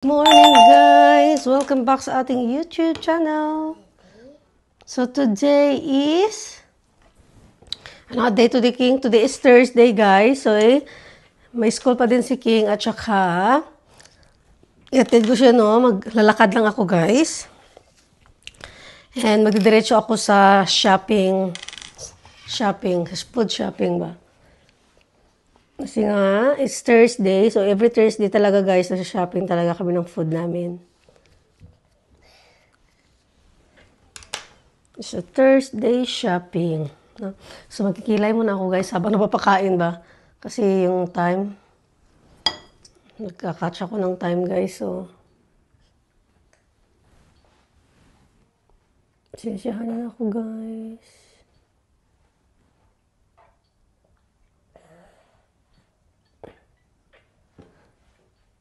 Morning guys! Welcome back sa ating YouTube channel. So today is day to the King. Today is Thursday guys. So may school pa din si King at saka iatid ko siya maglalakad lang ako guys. And magdidiretso ako sa food shopping ba. Kasi nga, it's Thursday. So, every Thursday talaga, guys, nasa shopping talaga kami ng food namin. So, Thursday shopping. So, magkikilay muna ako, guys, habang napapakain ba. Kasi yung time, nagkakatch ako ng time, guys. So, sensyahan na ako, guys.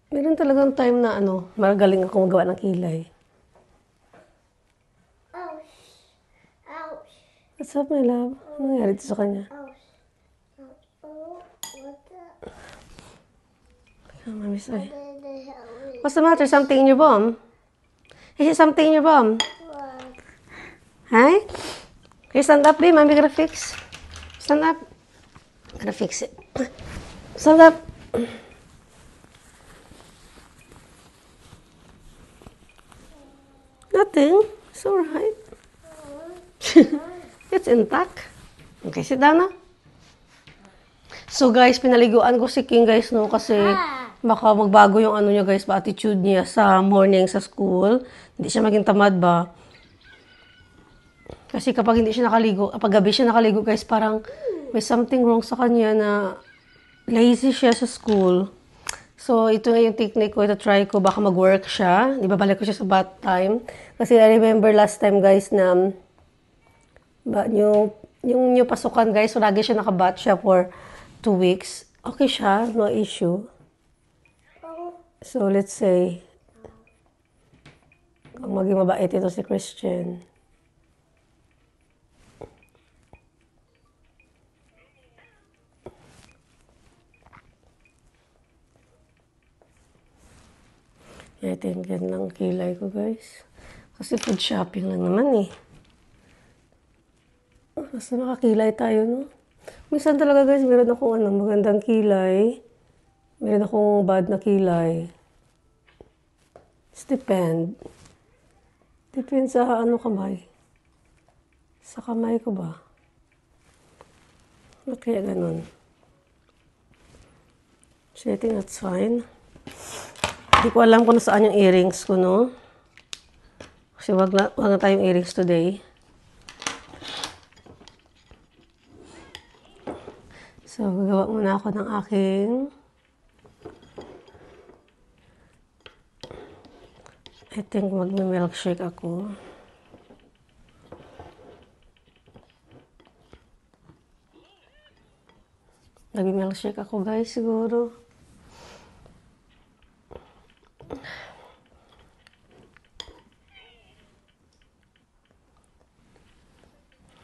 Meron talagang time na magaling ako magawa ng kilay. Ouch. Ouch. What's up, my love? Ano nangyari dito sa kanya? Ouch. Oh, what the? Oh, mami, sorry. What's the matter? Something in your bum? Is it something in your bum? What? Hi? Can you stand up, babe? Mami gonna fix. Stand up. I'm gonna fix it. Stand up. Nothing. It's alright. It's intact. Okay, sit down na. So guys, pinaliguan ko si King guys kasi baka magbago yung niya guys, attitude niya sa morning sa school. Hindi siya maging tamad ba. Kasi kapag hindi siya nakaligo, kapag gabi siya nakaligo guys, parang may something wrong sa kanya na lazy siya sa school. So, ito nga yung technique ko. Ito-try ko. Baka mag-work siya. Di ba, balik ko siya sa bath time. Kasi I remember last time, guys, na yung new pasukan, guys. So, lagi siya nakabath siya for 2 weeks. Okay siya. No issue. So, let's say, kung maging mabait ito si Christian. Tingnan lang kilay ko, guys. Kasi food shopping lang naman eh. Basta nakakilay tayo, no? Minsan talaga, guys, meron akong magandang kilay. Meron akong bad na kilay. It's depend. Depend sa kamay. Sa kamay ko ba? Kaya ganun. So, I think that's fine. Hindi ko alam kung saan yung earrings ko, no? Kasi wag na tayong earrings today. So, gagawa muna ako ng aking I think mag-milkshake ako. Nag-milkshake ako, guys, siguro.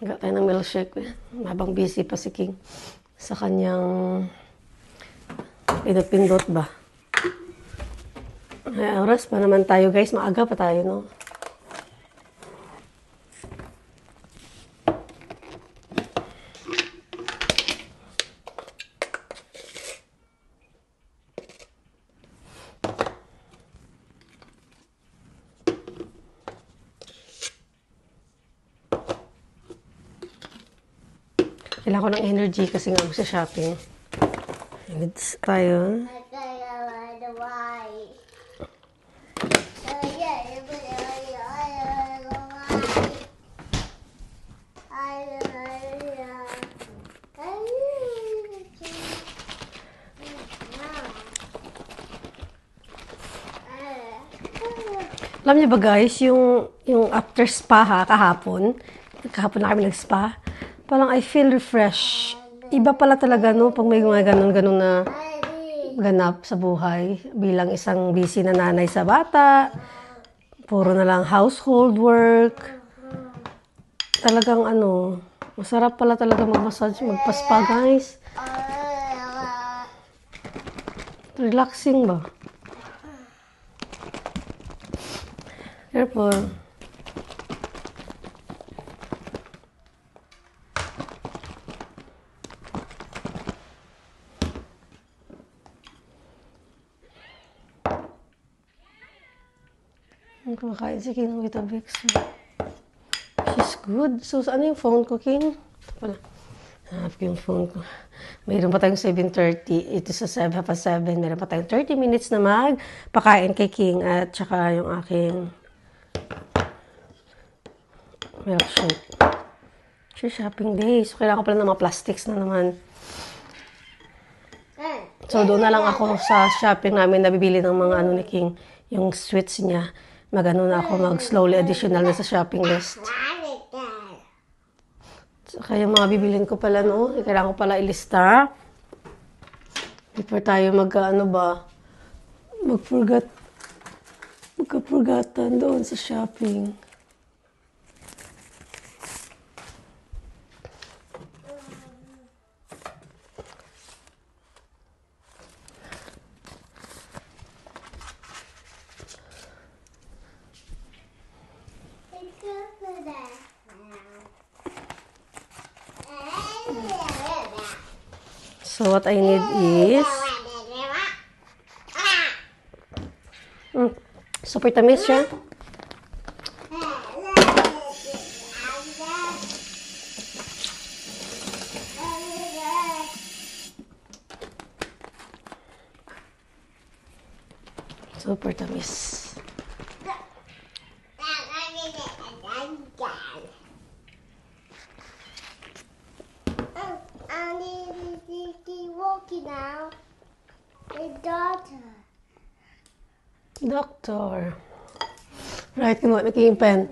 Gawa tayo ng milkshake. Habang busy pa si King sa kanyang pinot-pindot ba. Ay, oras pa naman tayo guys. Maaga pa tayo, no? Kailangan ko ng energy kasi nga sa shopping. Goods tayo. Alam niyo ba guys, yung after spa kahapon na kami nag-spa, parang I feel refreshed. Iba pala talaga, no? Pag may mga ganun na ganap sa buhay. Bilang isang busy na nanay sa bata. Puro na lang household work. Talagang masarap pala talaga mag-massage, magpa-spa, guys. Relaxing ba? Careful. Ang kumakain si King ng Weetabix. She's good. So, ano yung phone ko, King? Ito pala. Hanap ko yung phone ko. Mayroon pa tayong 7:30. Ito sa 7:30. Mayroon pa tayong 30 minutes na magpakain kay King at saka yung aking milkshake. It's shopping day. So, kailangan ko pala ng mga plastics na naman. So, doon na lang ako sa shopping namin nabibili ng mga ano ni King. Yung sweets niya. Mag-ano na ako, mag-slowly additional na sa shopping list. Kaya mga bibilin ko pala, no? Kailangan ko pala ilista. Before tayo magka-forgotten doon sa shopping. So, what I need is super tamis siya. Super tamis. Now, the doctor. Doctor. Right, kinuha na King pen.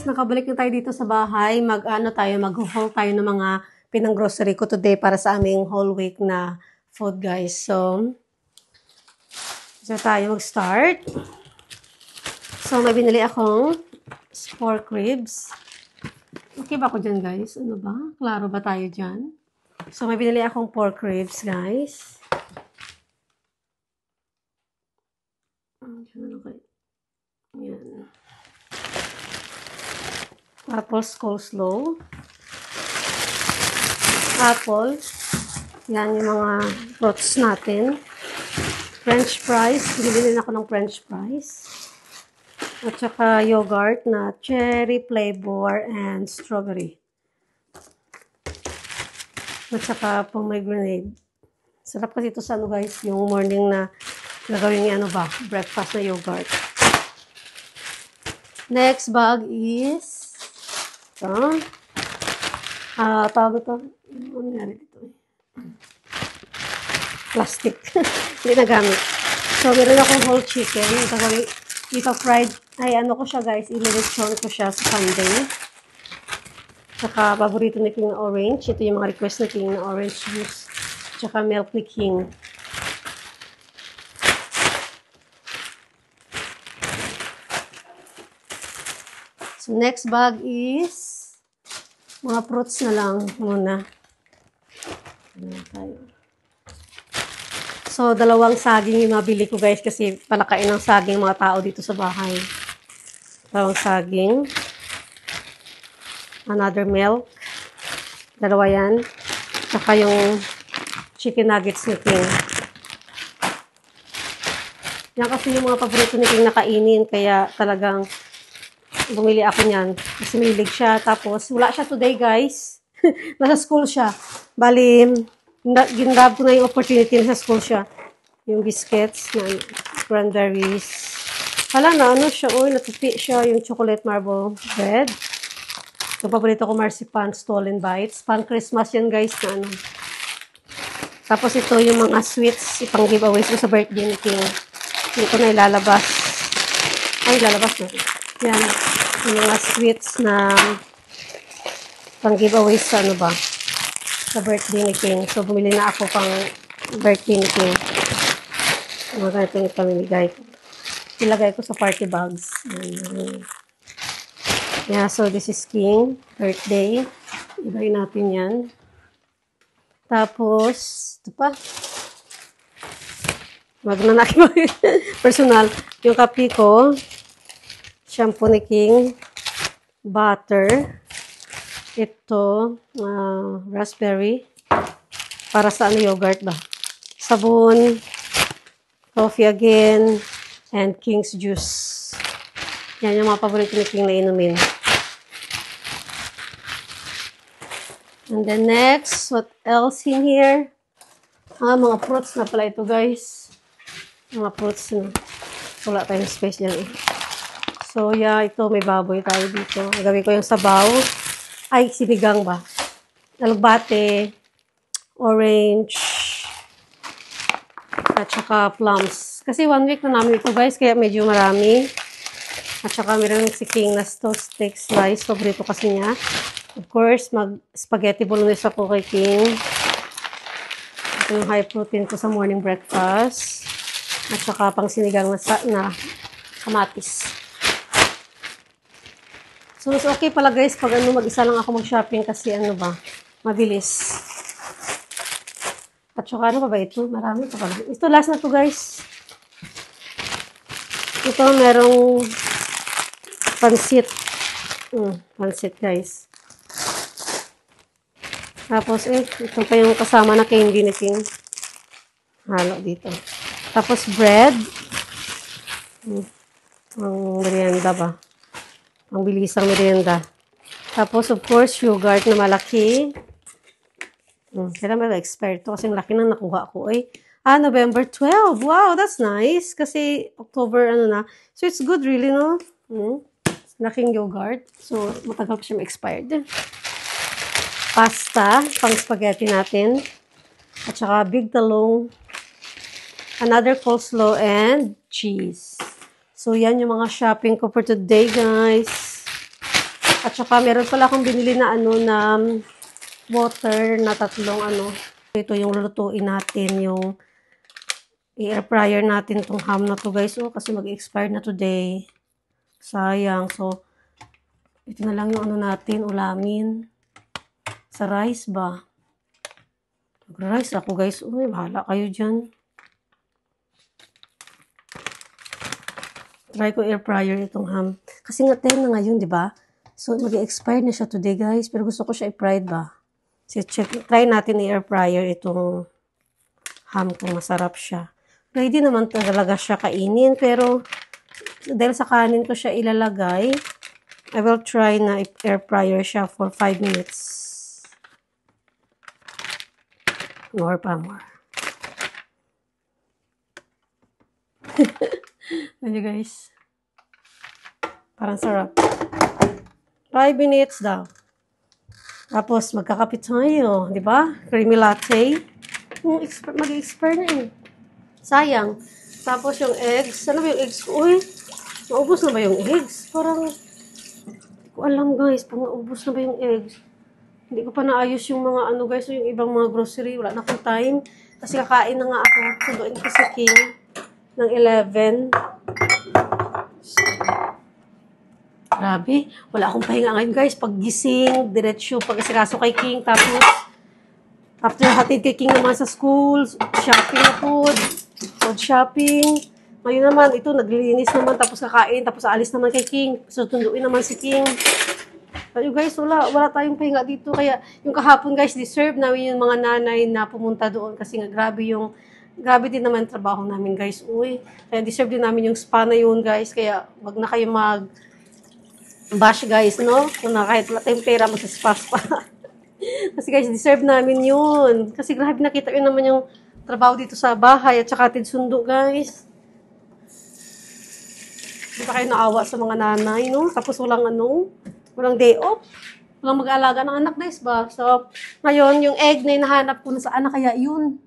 nakabalik na tayo dito sa bahay. Mag-haul tayo ng mga pinang-grocery ko today para sa aming whole week na food, guys. So, So, tayo mag-start. So, may binili akong pork ribs. Okay ba ako dyan, guys? Ano ba? Klaro ba tayo dyan? So, may binili akong pork ribs, guys. Yan. Tapos, coleslaw. Apple. Yan yung mga fruits natin. French fries. Bili ako ng French fries. At saka yogurt na cherry flavor and strawberry. At saka pomegranate. Sarap kasi ito sa ano guys, yung morning na gagawin yung ano ba, breakfast na yogurt. Next bag is ito. Tawag ito. Ano nangyari dito? Plastic. Hindi nagamit. So, meron akong whole chicken. Ito fried. Ay, ano ko siya guys. Ililechon ko siya sa Sunday. Saka, paborito ni King na orange. Ito yung mga request ni King na orange juice. Saka milk ni King. So, next bag is mga fruits na lang muna. Ayan tayo. So, dalawang saging yung nabili ko guys kasi palakain ng saging mga tao dito sa bahay. Dalawang saging. Another milk. Dalawa yan. Saka yung chicken nuggets ni King. Yan kasi yung mga paborito ni King na kainin. Kaya talagang bumili ako niyan. Kasi mahilig siya. Tapos, wala siya today guys. Nasa school siya. Bali, ginrab ko na yung opportunity na sa school siya. Yung biscuits na cranberries. Hala na, ano siya, natupi siya yung chocolate marble bread. Yung paborito ko marzipan, stolen bites. Pan Christmas yan guys na ano. Tapos ito yung mga sweets, ipang giveaways ko sa birthday ni King. Hindi ko na ilalabas. Ay, ilalabas na. Yan, yung mga sweets na pang giveaways sa ano ba. Sa birthday ni King. So, bumili na ako pang birthday ni King. Mga ganito yung pamimigay ko. Ilagay ko sa party bags. Yeah, so this is King. Birthday. Ilagay natin yan. Tapos, ito pa. Magnanak mo. Personal. Yung kape ko. Shampoo ni King. Butter. Ito, raspberry. Para sa ano, yogurt ba? Sabon, coffee again, and King's juice. Yan yung mga paborito ni King na inumin. And then next, what else in here? Mga fruits na pala ito guys. Mga fruits na. Wala tayong space dyan eh. So yeah, ito may baboy tayo dito. Gawin ko yung sabaw. Ay, sinigang ba? Alugbate, orange, at saka plums. Kasi 1 week na namin ito guys, kaya medyo marami. At saka meron si King na toast steak slice. Paborito kasi niya. Of course, mag-spaghetti bolognese ako kay King. Ito yung high protein ko sa morning breakfast. At saka pang sinigang na kamatis. So, mas okay pala guys, pag ano, mag-isa lang ako mag-shopping kasi ano ba, mabilis. At saka ano pa ba ito? Marami pa pala. Ito, last na to guys. Ito, merong pansit. Pansit guys. Tapos, ito pa yung kasama na candy ni King. Halo dito. Tapos, bread. Ang merienda ba? Ang bilisang merienda. Tapos, of course, yogurt na malaki. Kailan ba na-expire ito? Kasi laki nang nakuha ko. November 12. Wow, that's nice. Kasi October, ano na. So, it's good really, no? Laking yogurt. So, matagal pa siya ma-expired. Pasta, pang spaghetti natin. At saka big talong. Another coleslaw and cheese. So, yan yung mga shopping ko for today, guys. At saka, meron pala akong binili na na water na tatlong Ito yung lulutuin natin, i-air fryer natin tong ham na to guys. Oh, kasi mag-expire na today. Sayang. So, ito na lang yung ano natin, ulamin. Sa rice ba? Mag-rice ako guys. Uy, bahala kayo dyan. Try ko air fryer itong ham. Kasi nga 10 na ngayon, di ba? So, mag-expire na siya today guys. Pero gusto ko siya i-fried ba? So, try natin i-air fryer itong ham kung masarap siya. Ready naman talaga siya kainin. Pero, dahil sa kanin ko siya ilalagay, I will try na air fryer siya for 5 minutes. More pa, more. Ayan guys. Parang sarap. 5 minutes daw. Tapos, magkakapit tayo. Di ba? Creamy latte. Mag-expire na eh. Sayang. Tapos yung eggs. Ano ba yung eggs ko? Uy, naubos na ba yung eggs? Parang, hindi ko alam guys. Pag naubos na ba yung eggs? Hindi ko pa naayos yung mga ano guys. Yung ibang mga grocery. Wala na akong time. Kasi kakain na nga ako. Sunduin ko si King ng 11. Grabe, wala akong pahinga ngayon guys. Pag gising, diretsyo, pag-asikaso kay King. Tapos, after hatid kay King naman sa school, shopping na food shopping. Ngayon naman, ito, naglilinis naman, tapos kakain, tapos aalis naman kay King. So, tunduin naman si King. Kaya guys, wala tayong pahinga dito. Kaya, yung kahapon guys, deserve namin yung mga nanay na pumunta doon. Kasi nga, grabe din naman trabaho namin guys. Uy, kaya deserve din namin yung spa na yun guys. Kaya, wag na kayo bash guys, no? Kung na kahit wala tayong pera, mag-spa. Kasi guys, deserve namin yun. Kasi grabe nakita yun naman yung trabaho dito sa bahay at saka sundo guys. Hindi pa kayo naawa sa mga nanay, no? Tapos walang day off. Walang mag-aalaga ng anak guys ba? So, ngayon, yung egg na hinahanap ko na saan na kaya yun?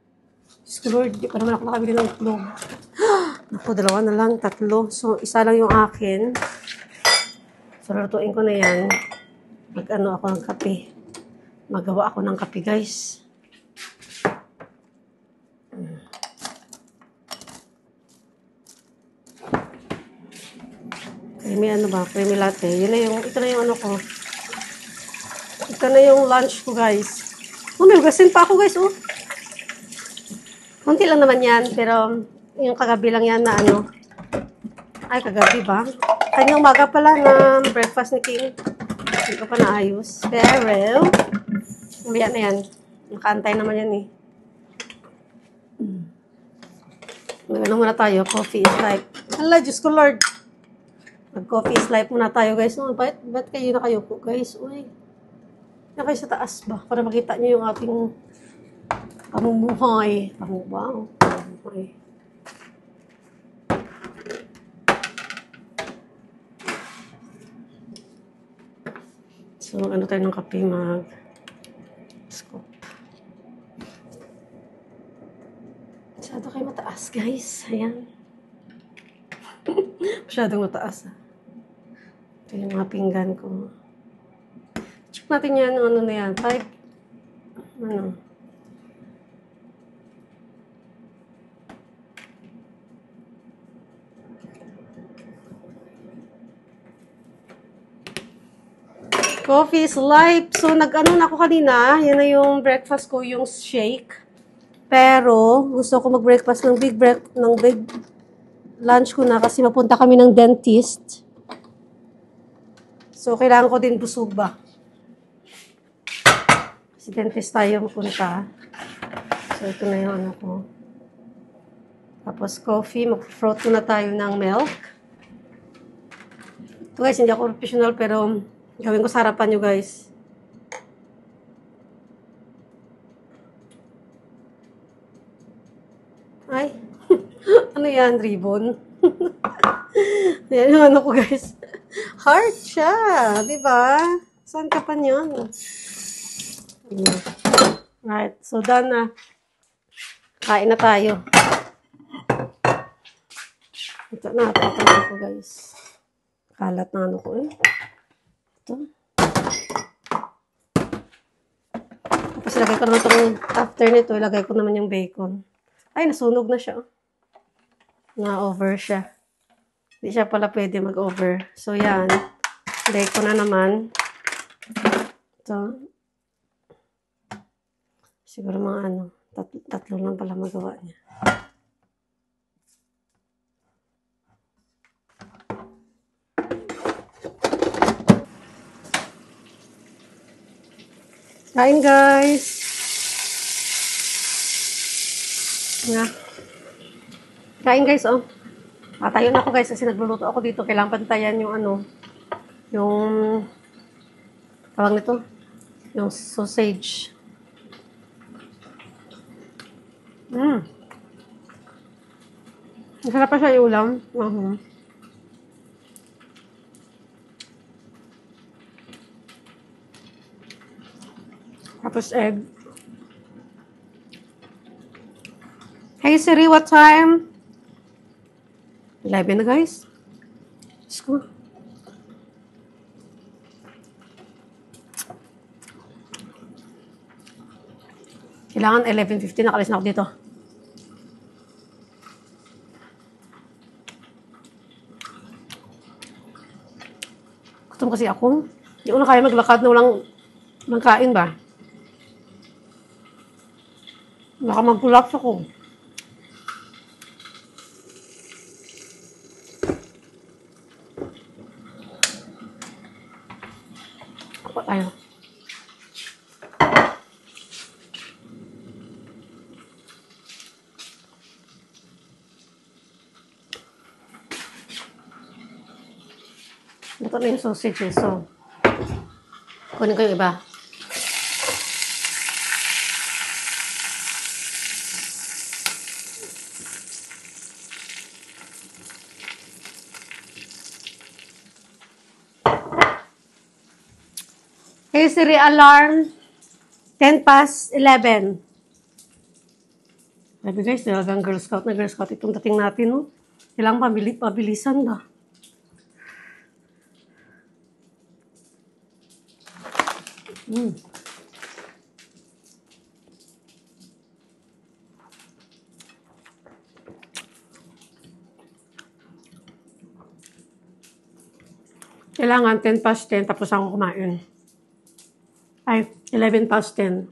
Diyos ko Lord, di pa naman ako nakabili ng itlog. Naku, 2 na lang, 3. So, isa lang yung akin. So, lutuin ko na yan. Mag-ano ako ng kape. Magawa ako ng kape, guys. Creamy ano ba? Creamy latte. Ito na yung ano ko. Ito na yung lunch ko, guys. Oh, may ugasin pa ako, guys, oh. Kunti lang naman yan, pero yung kagabi lang yan na ano. Ay, kagabi ba? Kanya umaga pala na breakfast ni King. Hindi ko pa naayos. Pero, mamaya na yan. Nakaantay naman yan eh. Mag-ano muna tayo. Coffee is life. Hala, Diyos ko Lord. Mag-coffee is life muna tayo guys. Oh, ba't kayo na kayo po guys? Uy. Na kayo sa taas ba? Para makita nyo yung ating pamumuhay. Pamumuhay. So, ano tayo ng kape, scoop. Masyado kayo mataas, guys. Ayan. Masyadong mataas, ah. Ito yung mga pinggan ko. Check natin yan, ano na yan. 5, ano. Coffee is life. So, nag-ano na ako kanina. Yan na yung breakfast ko, yung shake. Pero, gusto ko mag-breakfast ng big lunch ko na kasi mapunta kami ng dentist. So, kailangan ko din busog ba? Kasi dentist tayo mapunta. So, ito na yung ano ko. Tapos, coffee. Mag-fruit na tayo ng milk. Ito guys, hindi ako professional pero gawin ko sa harapan nyo, guys. Ay. Ano yan, ribbon? Yan yung ano ko, guys. Heart siya. Diba? Saan ka pa niyan? Right. So, done na. Kain na tayo. Ito na. Tatanggal ko, guys. Kalat na ano ko, eh. Ito. Tapos ilagay ko naman itong after nito, ilagay ko naman yung bacon. Ay, nasunog na siya. Na-over siya. Hindi siya pala pwede mag-over. So, yan. Lay ko na naman. Ito. Siguro mga tatlo lang pala magawa niya. Kain, guys! Nga. Kain, guys, oh. Tayo na ako, guys, kasi nagluluto ako dito. Kailangan pantayan yung yung tawag nito, yung sausage. Masarap pa siya yung ulam. Tapos egg. Hey Siri, what time? 11 na, guys. Let's go. Kailangan 11:15 nakalis na ako dito. Gutom kasi ako. Hindi ko na kaya maglakad na walang kain ba? Baka mag-collapse ako. Ako tayo. Ito na yung sausage eh. So, kunin ko yung iba. Hey Siri, alarm. 10 past 11. Sabi guys, talagang Girl Scout na Girl Scout itong dating natin, no? Kailangan pabilisan ba? Kailangan 10 past 10 tapos ako kumain. Ay, 11 past 10.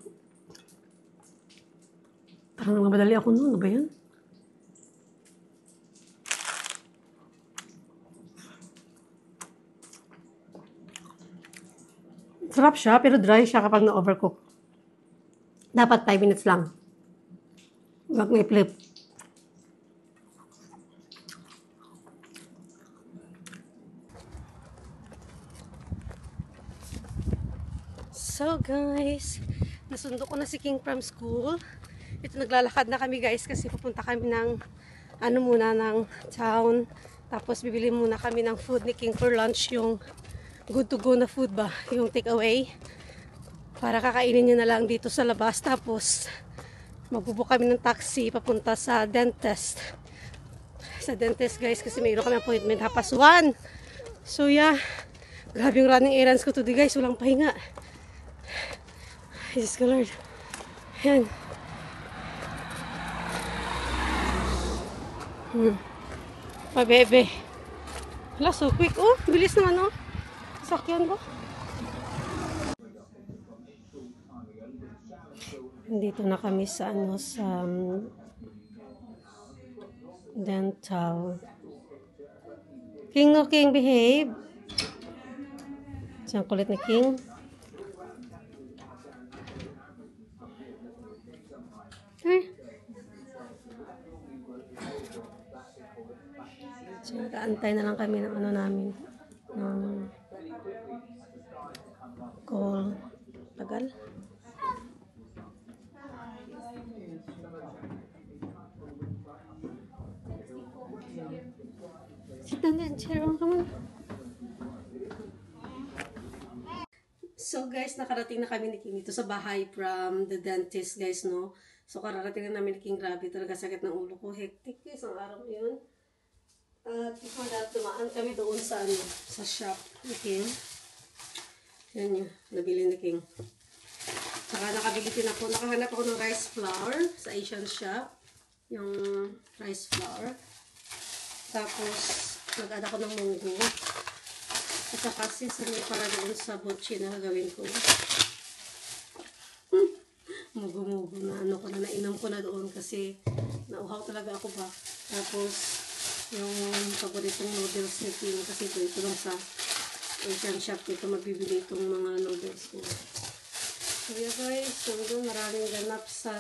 Parang namadali ako noon. Ano ba yan? Sarap siya, pero dry siya kapag na-overcook. Dapat 5 minutes lang. Huwag may flip. So guys, nasundo ko na si King from school. Ito naglalakad na kami guys kasi pupunta kami ng ng town. Tapos bibili muna kami ng food ni King for lunch, yung good to go na food ba, yung take away. Para kakainin niya na lang dito sa labas. Tapos magbubook kami ng taxi papunta sa dentist. Sa dentist guys kasi mayroon kami appointment 1:30. So yeah, grabe yung running errands ko today guys, walang pahinga. Jesus ko Lord. Ayan. Pabebe. Hala, so quick. Oh, bilis naman oh. Sakyan ko. Nandito na kami sa sa dental. King, no King, behave. Siyang kulit ni King. So, nag-aantay na lang kami ng namin. Ng call. Tagal. Sit down there, chair. Oh, come on. So guys, nakarating na kami ni King dito sa bahay from the dentist guys, no? So kararating na namin ni King, grabe talaga sakit ng ulo ko. Hectic guys, ang araw yun. At before that, dumaan kami doon sa sa shop ni King. Yan yun, nabili ni King. Saka nakabili din ako, nakahanap ako ng rice flour sa Asian shop. Yung rice flour. Tapos, nag-add ako ng munggo. At saka sesame para doon sa botche na gagawin ko. Mugo-mugo na ano ko na, nainom ko na doon kasi nauhaw talaga ako ba. Tapos, yung paboritong noodles ni King kasi ito lang sa Asian shop dito mabibili itong mga noodles ko. So yeah guys, so doon maraming ganap sa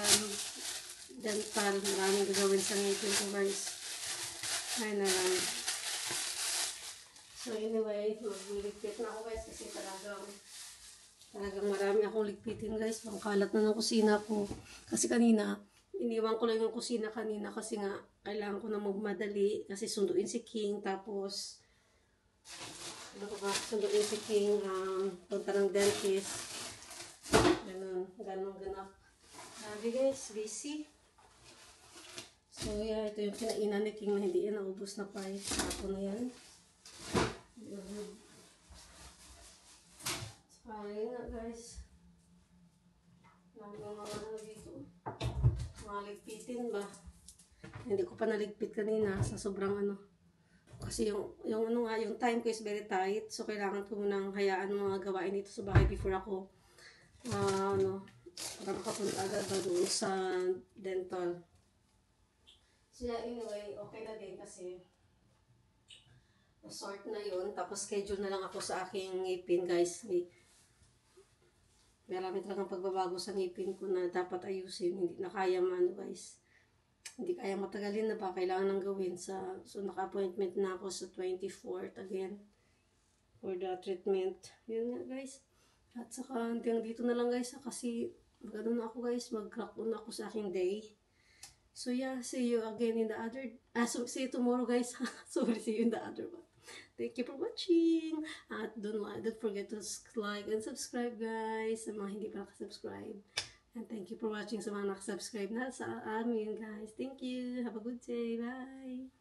dental, maraming gagawin sa ngipin ko guys. Ay na lang. So anyway, magliligpit na ako guys kasi talagang marami akong ligpitin guys. Pangkalat na ng kusina ko. Kasi kanina, iniwan ko lang yung kusina kanina kasi nga kailangan ko na magmadali kasi sunduin si King. Tapos, sunduin si King, punta ng dentist. Ganun ganap. Sabi guys, busy. So yeah, ito yung kinainan ni King na hindi yan naubos na pa. Ako na yan. So ayun nga guys. Mga ano dito. Mga ligpitin ba? Hindi ko pa naligpit kanina sa sobrang ano. Kasi yung ano nga, yung time ko is very tight. So kailangan ko munang hayaan mga gawain dito sa bahay before ako para makapunta agad ba doon sa dental. So yeah, anyway, okay na din kasi na-sort na yun. Tapos schedule na lang ako sa aking ngipin guys. Marami talagang pagbabago sa ngipin ko na dapat ayusin. Hindi na kaya guys. Hindi kaya matagalin na ba. Kailangan nang gawin sa... So naka-appointment na ako sa 24th again. For the treatment. Yun nga guys. At saka hanggang dito na lang guys. Kasi mag-ano na ako guys. Mag-crack on ako sa aking day. So yeah, see you again in the other... so see you tomorrow guys. Sorry, see you in the other one. Thank you for watching. At don't forget to like and subscribe guys. Sa mga hindi pa nakasubscribe. And thank you for watching sa mga nakasubscribe na sa amin guys. Thank you. Have a good day. Bye.